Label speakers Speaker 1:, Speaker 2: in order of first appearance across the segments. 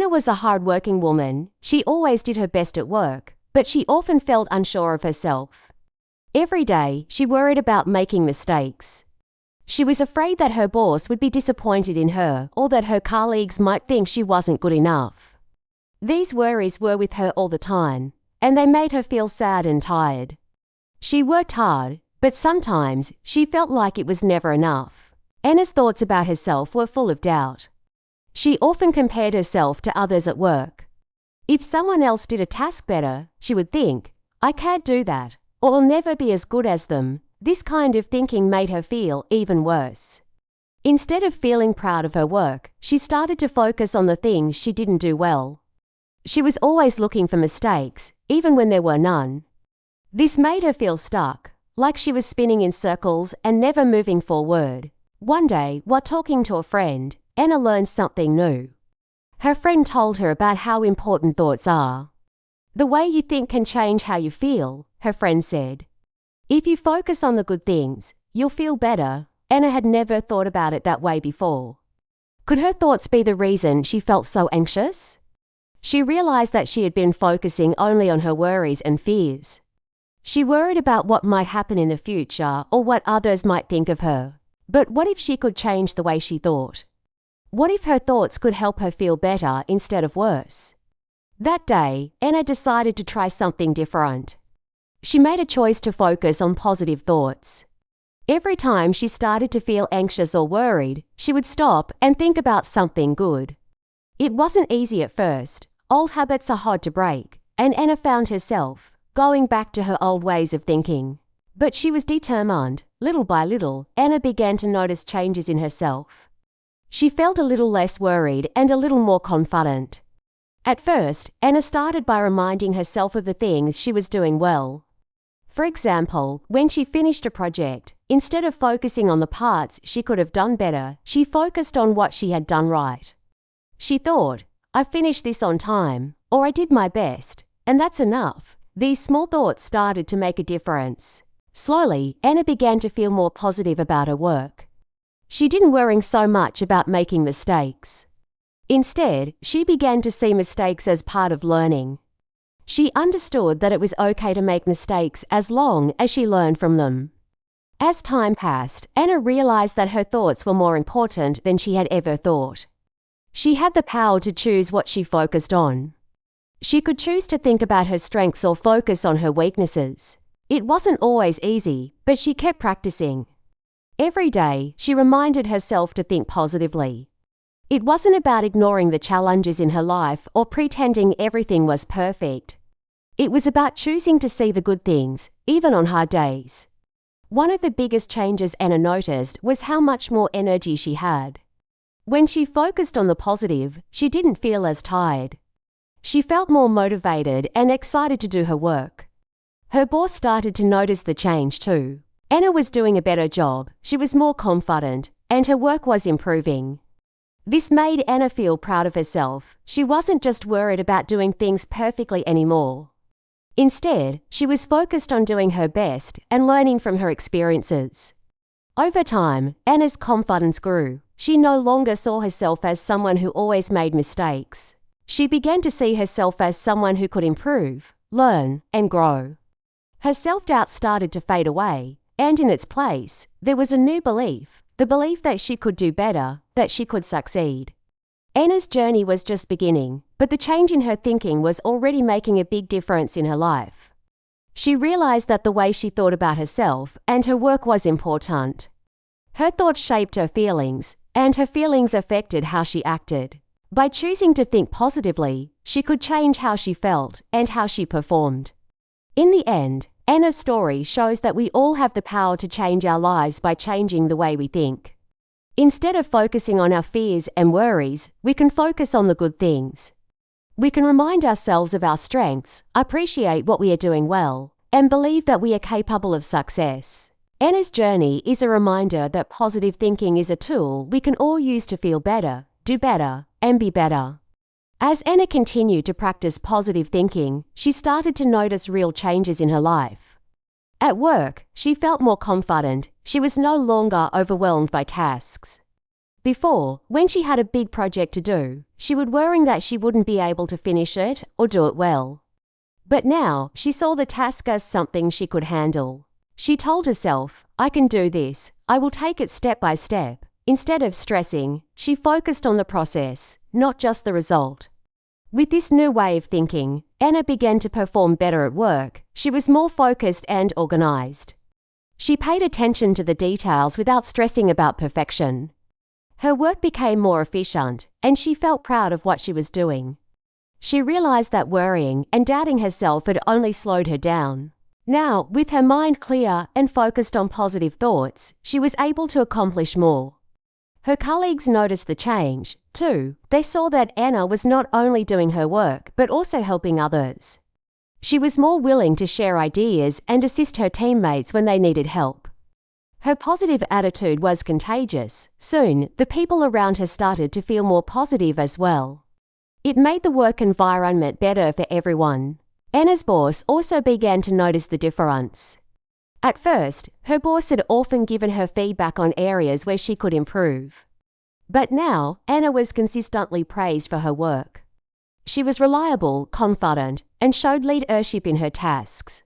Speaker 1: Anna was a hard-working woman. She always did her best at work, but she often felt unsure of herself. Every day, she worried about making mistakes. She was afraid that her boss would be disappointed in her or that her colleagues might think she wasn't good enough. These worries were with her all the time, and they made her feel sad and tired. She worked hard, but sometimes she felt like it was never enough. Anna's thoughts about herself were full of doubt. She often compared herself to others at work. If someone else did a task better, she would think, "I can't do that," or "I'll never be as good as them." This kind of thinking made her feel even worse. Instead of feeling proud of her work, she started to focus on the things she didn't do well. She was always looking for mistakes, even when there were none. This made her feel stuck, like she was spinning in circles and never moving forward. One day, while talking to a friend, Anna learned something new. Her friend told her about how important thoughts are. "The way you think can change how you feel," her friend said. "If you focus on the good things, you'll feel better." Anna had never thought about it that way before. Could her thoughts be the reason she felt so anxious? She realized that she had been focusing only on her worries and fears. She worried about what might happen in the future or what others might think of her. But what if she could change the way she thought? What if her thoughts could help her feel better instead of worse? That day, Anna decided to try something different. She made a choice to focus on positive thoughts. Every time she started to feel anxious or worried, she would stop and think about something good. It wasn't easy at first. Old habits are hard to break, and Anna found herself going back to her old ways of thinking. But she was determined. Little by little, Anna began to notice changes in herself. She felt a little less worried and a little more confident. At first, Anna started by reminding herself of the things she was doing well. For example, when she finished a project, instead of focusing on the parts she could have done better, she focused on what she had done right. She thought, "I finished this on time," or "I did my best," and that's enough. These small thoughts started to make a difference. Slowly, Anna began to feel more positive about her work. She didn't worry so much about making mistakes. Instead, she began to see mistakes as part of learning. She understood that it was okay to make mistakes as long as she learned from them. As time passed, Anna realized that her thoughts were more important than she had ever thought. She had the power to choose what she focused on. She could choose to think about her strengths or focus on her weaknesses. It wasn't always easy, but she kept practicing. Every day, she reminded herself to think positively. It wasn't about ignoring the challenges in her life or pretending everything was perfect. It was about choosing to see the good things, even on hard days. One of the biggest changes Anna noticed was how much more energy she had. When she focused on the positive, she didn't feel as tired. She felt more motivated and excited to do her work. Her boss started to notice the change too. Anna was doing a better job, she was more confident, and her work was improving. This made Anna feel proud of herself. She wasn't just worried about doing things perfectly anymore. Instead, she was focused on doing her best and learning from her experiences. Over time, Anna's confidence grew. She no longer saw herself as someone who always made mistakes. She began to see herself as someone who could improve, learn, and grow. Her self-doubt started to fade away, and in its place, there was a new belief, the belief that she could do better, that she could succeed. Anna's journey was just beginning, but the change in her thinking was already making a big difference in her life. She realized that the way she thought about herself and her work was important. Her thoughts shaped her feelings, and her feelings affected how she acted. By choosing to think positively, she could change how she felt and how she performed. In the end, Anna's story shows that we all have the power to change our lives by changing the way we think. Instead of focusing on our fears and worries, we can focus on the good things. We can remind ourselves of our strengths, appreciate what we are doing well, and believe that we are capable of success. Anna's journey is a reminder that positive thinking is a tool we can all use to feel better, do better, and be better. As Anna continued to practice positive thinking, she started to notice real changes in her life. At work, she felt more confident. She was no longer overwhelmed by tasks. Before, when she had a big project to do, she would worry that she wouldn't be able to finish it or do it well. But now, she saw the task as something she could handle. She told herself, I can do this, I will take it step by step. Instead of stressing, she focused on the process, not just the result. With this new way of thinking, Anna began to perform better at work. She was more focused and organized. She paid attention to the details without stressing about perfection. Her work became more efficient, and she felt proud of what she was doing. She realized that worrying and doubting herself had only slowed her down. Now, with her mind clear and focused on positive thoughts, she was able to accomplish more. Her colleagues noticed the change, too. They saw that Anna was not only doing her work, but also helping others. She was more willing to share ideas and assist her teammates when they needed help. Her positive attitude was contagious. Soon, the people around her started to feel more positive as well. It made the work environment better for everyone. Anna's boss also began to notice the difference. At first, her boss had often given her feedback on areas where she could improve. But now, Anna was consistently praised for her work. She was reliable, confident, and showed leadership in her tasks.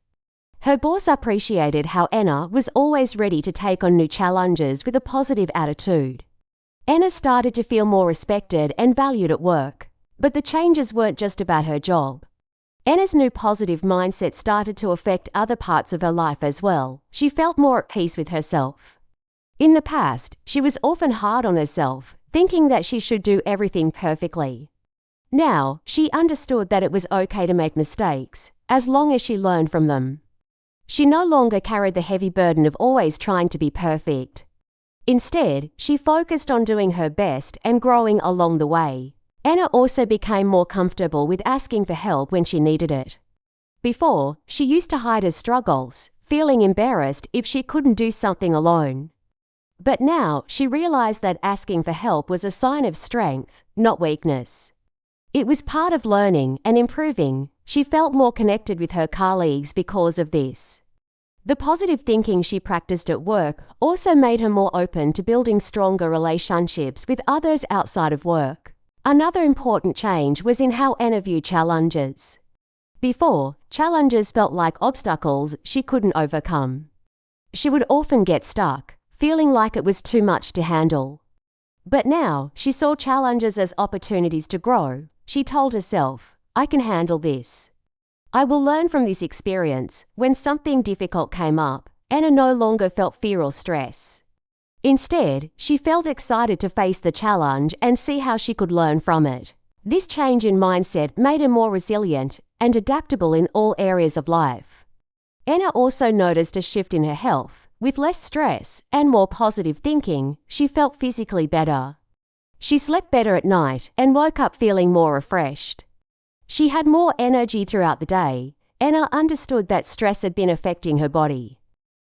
Speaker 1: Her boss appreciated how Anna was always ready to take on new challenges with a positive attitude. Anna started to feel more respected and valued at work. But the changes weren't just about her job. Anna's new positive mindset started to affect other parts of her life as well. She felt more at peace with herself. In the past, she was often hard on herself, thinking that she should do everything perfectly. Now, she understood that it was okay to make mistakes, as long as she learned from them. She no longer carried the heavy burden of always trying to be perfect. Instead, she focused on doing her best and growing along the way. Anna also became more comfortable with asking for help when she needed it. Before, she used to hide her struggles, feeling embarrassed if she couldn't do something alone. But now, she realized that asking for help was a sign of strength, not weakness. It was part of learning and improving. She felt more connected with her colleagues because of this. The positive thinking she practiced at work also made her more open to building stronger relationships with others outside of work. Another important change was in how Anna viewed challenges. Before, challenges felt like obstacles she couldn't overcome. She would often get stuck, feeling like it was too much to handle. But now, she saw challenges as opportunities to grow. She told herself, I can handle this. I will learn from this experience. When something difficult came up, Anna no longer felt fear or stress. Instead, she felt excited to face the challenge and see how she could learn from it. This change in mindset made her more resilient and adaptable in all areas of life. Anna also noticed a shift in her health. With less stress and more positive thinking, she felt physically better. She slept better at night and woke up feeling more refreshed. She had more energy throughout the day. Anna understood that stress had been affecting her body.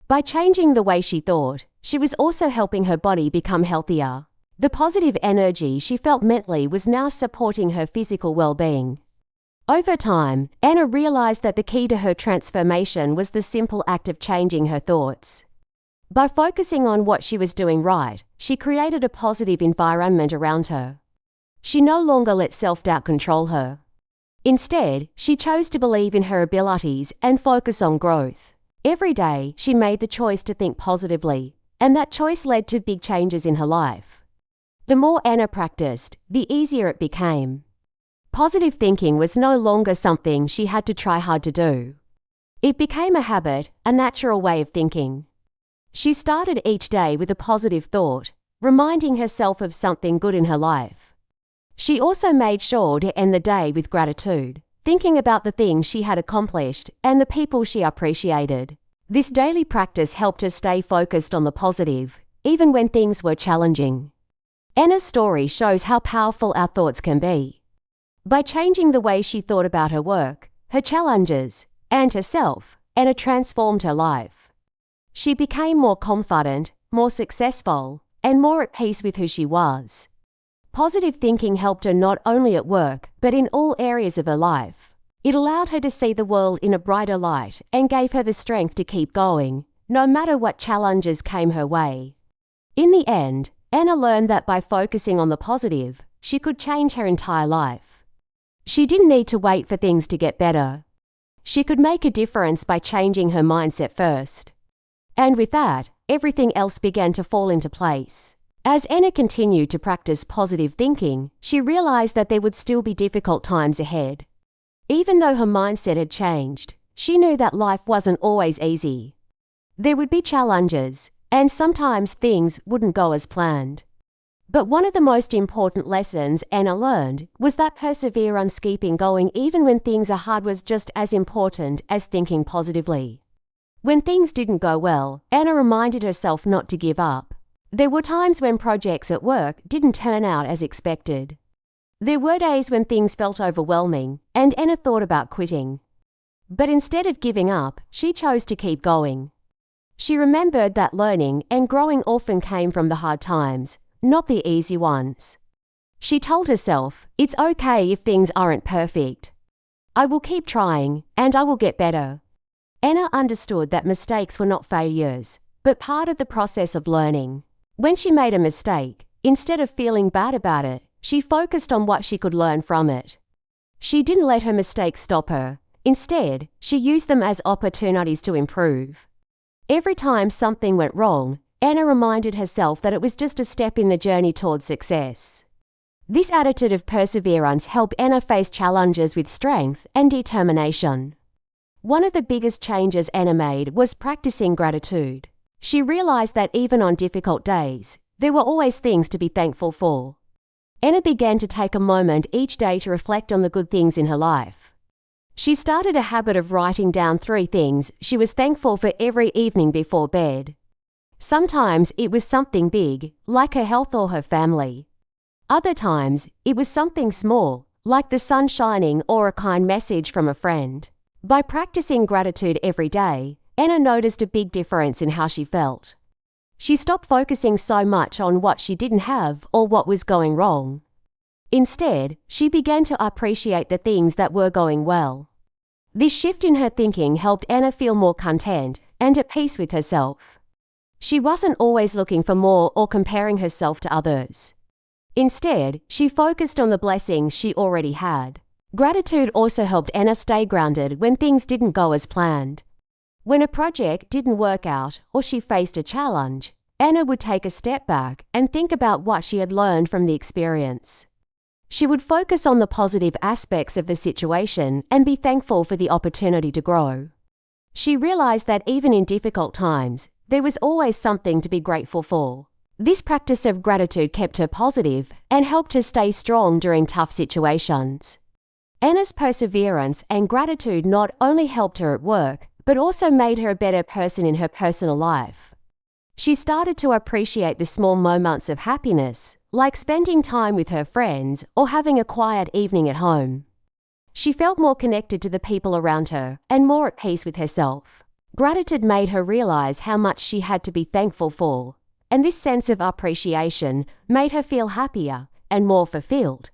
Speaker 1: By changing the way she thought, she was also helping her body become healthier. The positive energy she felt mentally was now supporting her physical well-being. Over time, Anna realized that the key to her transformation was the simple act of changing her thoughts. By focusing on what she was doing right, she created a positive environment around her. She no longer let self-doubt control her. Instead, she chose to believe in her abilities and focus on growth. Every day, she made the choice to think positively, and that choice led to big changes in her life. The more Anna practiced, the easier it became. Positive thinking was no longer something she had to try hard to do. It became a habit, a natural way of thinking. She started each day with a positive thought, reminding herself of something good in her life. She also made sure to end the day with gratitude, thinking about the things she had accomplished and the people she appreciated. This daily practice helped her stay focused on the positive, even when things were challenging. Anna's story shows how powerful our thoughts can be. By changing the way she thought about her work, her challenges, and herself, Anna transformed her life. She became more confident, more successful, and more at peace with who she was. Positive thinking helped her not only at work, but in all areas of her life. It allowed her to see the world in a brighter light and gave her the strength to keep going, no matter what challenges came her way. In the end, Anna learned that by focusing on the positive, she could change her entire life. She didn't need to wait for things to get better. She could make a difference by changing her mindset first. And with that, everything else began to fall into place. As Anna continued to practice positive thinking, she realized that there would still be difficult times ahead. Even though her mindset had changed, she knew that life wasn't always easy. There would be challenges, and sometimes things wouldn't go as planned. But one of the most important lessons Anna learned was that perseverance, keeping going even when things are hard, was just as important as thinking positively. When things didn't go well, Anna reminded herself not to give up. There were times when projects at work didn't turn out as expected. There were days when things felt overwhelming, and Anna thought about quitting. But instead of giving up, she chose to keep going. She remembered that learning and growing often came from the hard times, not the easy ones. She told herself, "It's okay if things aren't perfect. I will keep trying, and I will get better." Anna understood that mistakes were not failures, but part of the process of learning. When she made a mistake, instead of feeling bad about it, she focused on what she could learn from it. She didn't let her mistakes stop her. Instead, she used them as opportunities to improve. Every time something went wrong, Anna reminded herself that it was just a step in the journey towards success. This attitude of perseverance helped Anna face challenges with strength and determination. One of the biggest changes Anna made was practicing gratitude. She realized that even on difficult days, there were always things to be thankful for. Anna began to take a moment each day to reflect on the good things in her life. She started a habit of writing down 3 things she was thankful for every evening before bed. Sometimes it was something big, like her health or her family. Other times, it was something small, like the sun shining or a kind message from a friend. By practicing gratitude every day, Anna noticed a big difference in how she felt. She stopped focusing so much on what she didn't have or what was going wrong. Instead, she began to appreciate the things that were going well. This shift in her thinking helped Anna feel more content and at peace with herself. She wasn't always looking for more or comparing herself to others. Instead, she focused on the blessings she already had. Gratitude also helped Anna stay grounded when things didn't go as planned. When a project didn't work out or she faced a challenge, Anna would take a step back and think about what she had learned from the experience. She would focus on the positive aspects of the situation and be thankful for the opportunity to grow. She realized that even in difficult times, there was always something to be grateful for. This practice of gratitude kept her positive and helped her stay strong during tough situations. Anna's perseverance and gratitude not only helped her at work, but also made her a better person in her personal life. She started to appreciate the small moments of happiness, like spending time with her friends or having a quiet evening at home. She felt more connected to the people around her and more at peace with herself. Gratitude made her realize how much she had to be thankful for, and this sense of appreciation made her feel happier and more fulfilled.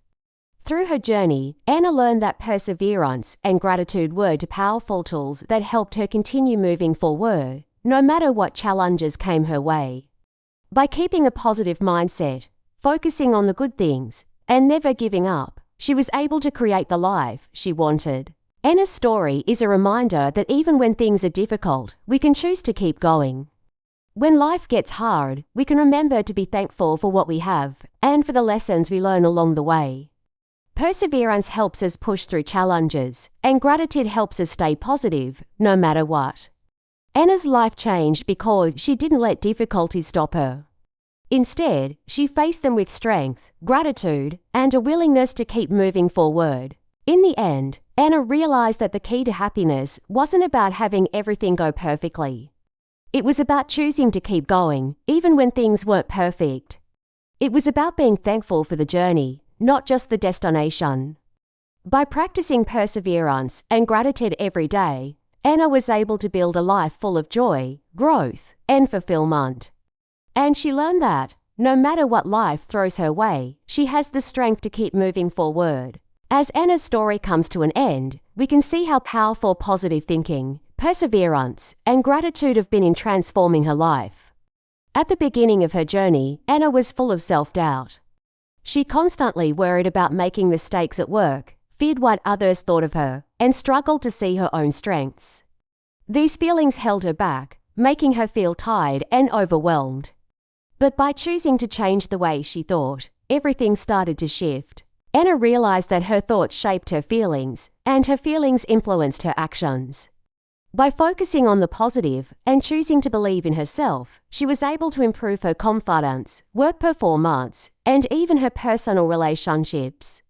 Speaker 1: Through her journey, Anna learned that perseverance and gratitude were powerful tools that helped her continue moving forward, no matter what challenges came her way. By keeping a positive mindset, focusing on the good things, and never giving up, she was able to create the life she wanted. Anna's story is a reminder that even when things are difficult, we can choose to keep going. When life gets hard, we can remember to be thankful for what we have and for the lessons we learn along the way. Perseverance helps us push through challenges, and gratitude helps us stay positive, no matter what. Anna's life changed because she didn't let difficulties stop her. Instead, she faced them with strength, gratitude, and a willingness to keep moving forward. In the end, Anna realized that the key to happiness wasn't about having everything go perfectly. It was about choosing to keep going, even when things weren't perfect. It was about being thankful for the journey, not just the destination. By practicing perseverance and gratitude every day, Anna was able to build a life full of joy, growth, and fulfillment. And she learned that, no matter what life throws her way, she has the strength to keep moving forward. As Anna's story comes to an end, we can see how powerful positive thinking, perseverance, and gratitude have been in transforming her life. At the beginning of her journey, Anna was full of self-doubt. She constantly worried about making mistakes at work, feared what others thought of her, and struggled to see her own strengths. These feelings held her back, making her feel tired and overwhelmed. But by choosing to change the way she thought, everything started to shift. Anna realized that her thoughts shaped her feelings, and her feelings influenced her actions. By focusing on the positive and choosing to believe in herself, she was able to improve her confidence, work performance, and even her personal relationships.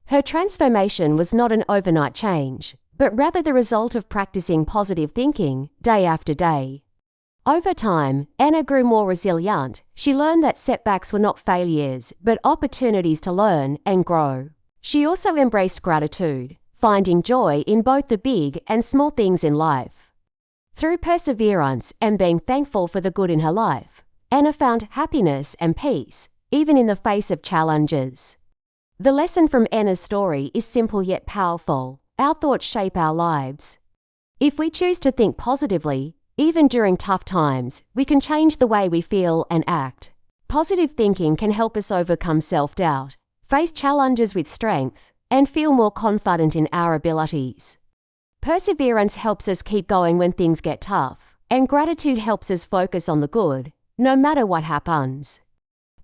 Speaker 1: Her transformation was not an overnight change, but rather the result of practicing positive thinking day after day. Over time, Anna grew more resilient. She learned that setbacks were not failures, but opportunities to learn and grow. She also embraced gratitude, finding joy in both the big and small things in life. Through perseverance and being thankful for the good in her life, Anna found happiness and peace, even in the face of challenges. The lesson from Anna's story is simple yet powerful. Our thoughts shape our lives. If we choose to think positively, even during tough times, we can change the way we feel and act. Positive thinking can help us overcome self-doubt, face challenges with strength, and feel more confident in our abilities. Perseverance helps us keep going when things get tough, and gratitude helps us focus on the good, no matter what happens.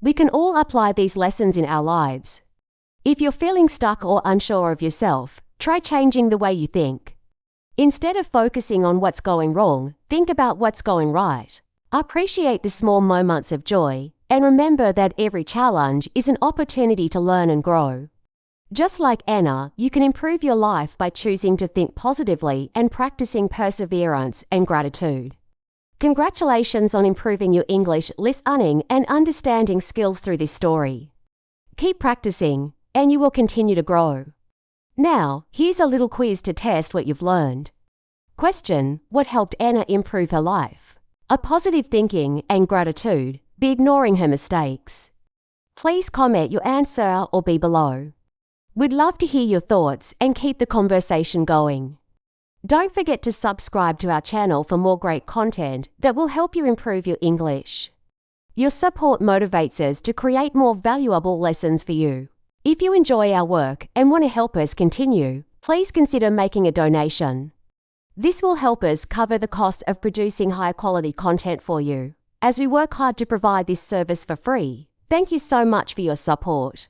Speaker 1: We can all apply these lessons in our lives. If you're feeling stuck or unsure of yourself, try changing the way you think. Instead of focusing on what's going wrong, think about what's going right. Appreciate the small moments of joy, and remember that every challenge is an opportunity to learn and grow. Just like Anna, you can improve your life by choosing to think positively and practicing perseverance and gratitude. Congratulations on improving your English listening and understanding skills through this story. Keep practicing, and you will continue to grow. Now, here's a little quiz to test what you've learned. Question: what helped Anna improve her life? A positive thinking and gratitude, be ignoring her mistakes. Please comment your answer or be below. We'd love to hear your thoughts and keep the conversation going. Don't forget to subscribe to our channel for more great content that will help you improve your English. Your support motivates us to create more valuable lessons for you. If you enjoy our work and want to help us continue, please consider making a donation. This will help us cover the cost of producing high-quality content for you. As we work hard to provide this service for free, thank you so much for your support.